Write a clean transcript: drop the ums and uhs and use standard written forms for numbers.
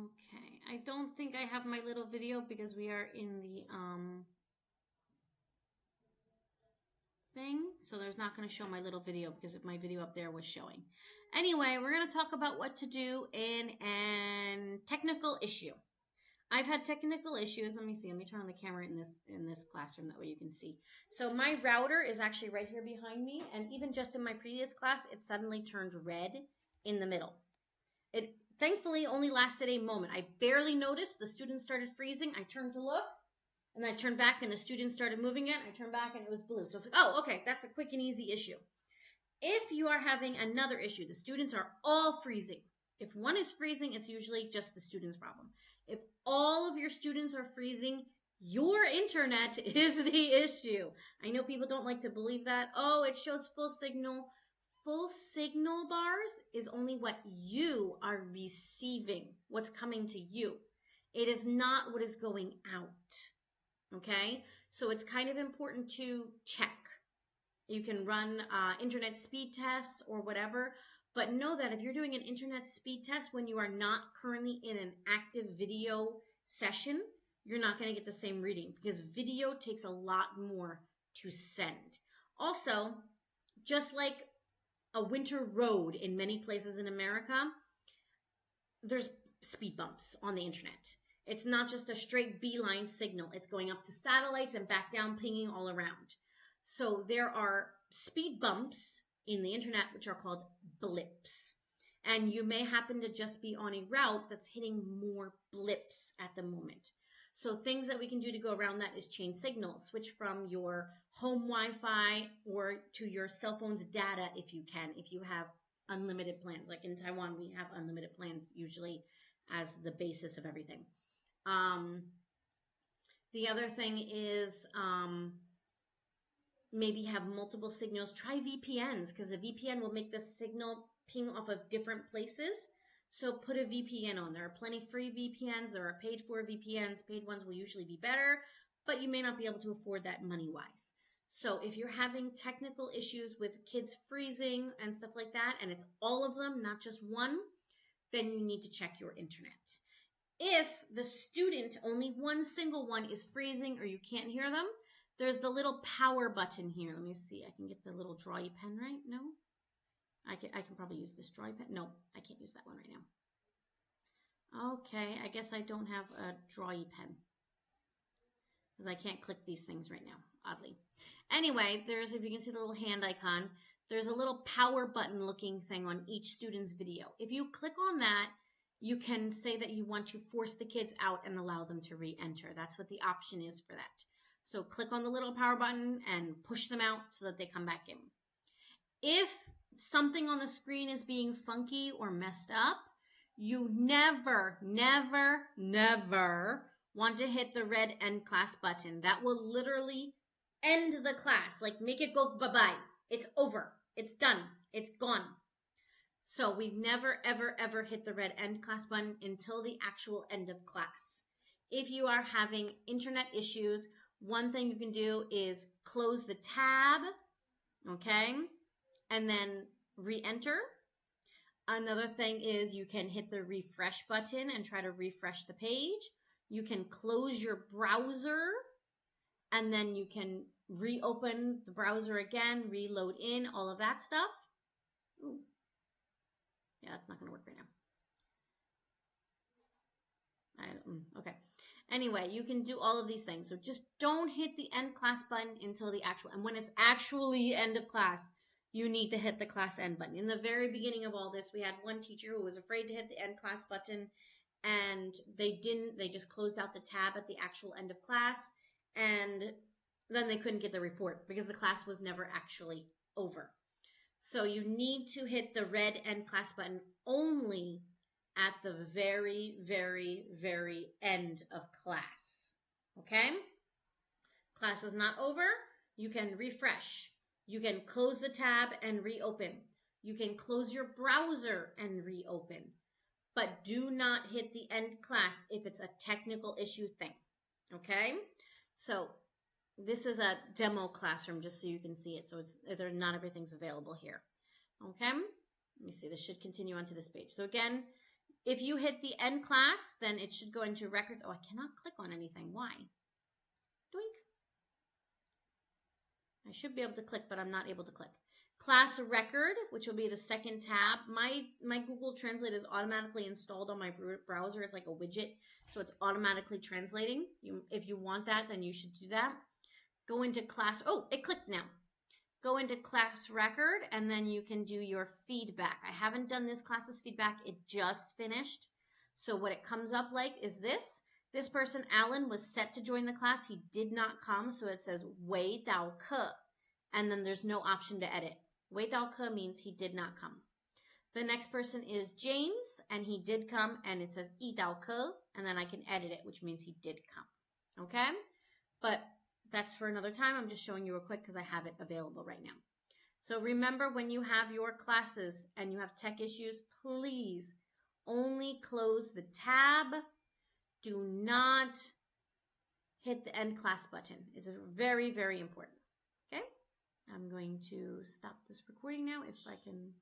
Okay, I don't think I have my little video because we are in the thing, so there's not going to show my little video because if my video up there was showing. Anyway, we're going to talk about what to do in an technical issue. I've had technical issues. Let me see. Let me turn on the camera in this classroom. That way you can see. So my router is actually right here behind me. And even just in my previous class, it suddenly turned red in the middle. It thankfully only lasted a moment. I barely noticed. The students started freezing. I turned to look. And then I turned back and the students started moving it. I turned back and it was blue. So it's like, oh, okay, that's a quick and easy issue. If you are having another issue, the students are all freezing. If one is freezing, it's usually just the student's problem. If all of your students are freezing, your internet is the issue. I know people don't like to believe that. Oh, it shows full signal. Full signal bars is only what you are receiving, what's coming to you. It is not what is going out. Okay? So it's kind of important to check. You can run internet speed tests or whatever, but know that if you're doing an internet speed test when you are not currently in an active video session, you're not going to get the same reading because video takes a lot more to send. Also, just like a winter road in many places in America, there's speed bumps on the internet. It's not just a straight beeline signal. It's going up to satellites and back down, pinging all around. So there are speed bumps in the internet, which are called blips. And you may happen to just be on a route that's hitting more blips at the moment. So things that we can do to go around that is change signals, switch from your home Wi-Fi or to your cell phone's data if you can, if you have unlimited plans. Like in Taiwan, we have unlimited plans usually as the basis of everything. The other thing is maybe have multiple signals. Try VPNs because a VPN will make the signal ping off of different places. So put a VPN on. There are plenty free VPNs. There are paid for VPNs. Paid ones will usually be better, but you may not be able to afford that money-wise. So if you're having technical issues with kids freezing and stuff like that, and it's all of them, not just one, then you need to check your internet. If the student, only one single one is freezing or you can't hear them, there's the little power button here. Let me see. I can get the little drawy pen right. No? I can probably use this drawy pen. No, I can't use that one right now. Okay, I guess I don't have a drawy pen because I can't click these things right now, oddly. Anyway, there's, if you can see the little hand icon, there's a little power button looking thing on each student's video. If you click on that, you can say that you want to force the kids out and allow them to re-enter. That's what the option is for that. So click on the little power button and push them out so that they come back in. If something on the screen is being funky or messed up, you never, never, never want to hit the red end class button. That will literally end the class, like make it go bye-bye. It's over. It's done. It's gone. So we never, ever, ever hit the red end class button until the actual end of class. If you are having internet issues, one thing you can do is close the tab, okay, and then re-enter. Another thing is you can hit the refresh button and try to refresh the page. You can close your browser and then you can reopen the browser again, reload in, all of that stuff. Ooh. Yeah, that's not going to work right now. Okay. Anyway, you can do all of these things. So just don't hit the end class button until the actual, and when it's actually end of class, you need to hit the class end button. In the very beginning of all this, we had one teacher who was afraid to hit the end class button, and they just closed out the tab at the actual end of class, and then they couldn't get the report because the class was never actually over. So you need to hit the red end class button only at the very, very, very end of class. Okay? Class is not over. You can refresh. You can close the tab and reopen. You can close your browser and reopen. But do not hit the end class if it's a technical issue thing. Okay? So this is a demo classroom just so you can see it. So not everything's available here. Okay? Let me see. This should continue onto this page. So again, If you hit the end class, then it should go into records. Oh, I cannot click on anything. Why? Doink. I should be able to click, but I'm not able to click. Class record, which will be the second tab. My Google Translate is automatically installed on my browser. It's like a widget, so it's automatically translating. If you want that, then you should do that. Go into class. Oh, it clicked now. Go into class record, and then you can do your feedback. I haven't done this class's feedback. It just finished. So what it comes up like is this. This person, Alan, was set to join the class. He did not come, so it says wei dao ke, and then there's no option to edit. Wei dao ke means he did not come. The next person is James, and he did come, and it says yi dao ke, and then I can edit it, which means he did come. Okay? But that's for another time. I'm just showing you real quick because I have it available right now. So remember, when you have your classes and you have tech issues, please only close the tab. Do not hit the end class button. It's very, very important. Okay? I'm going to stop this recording now if I can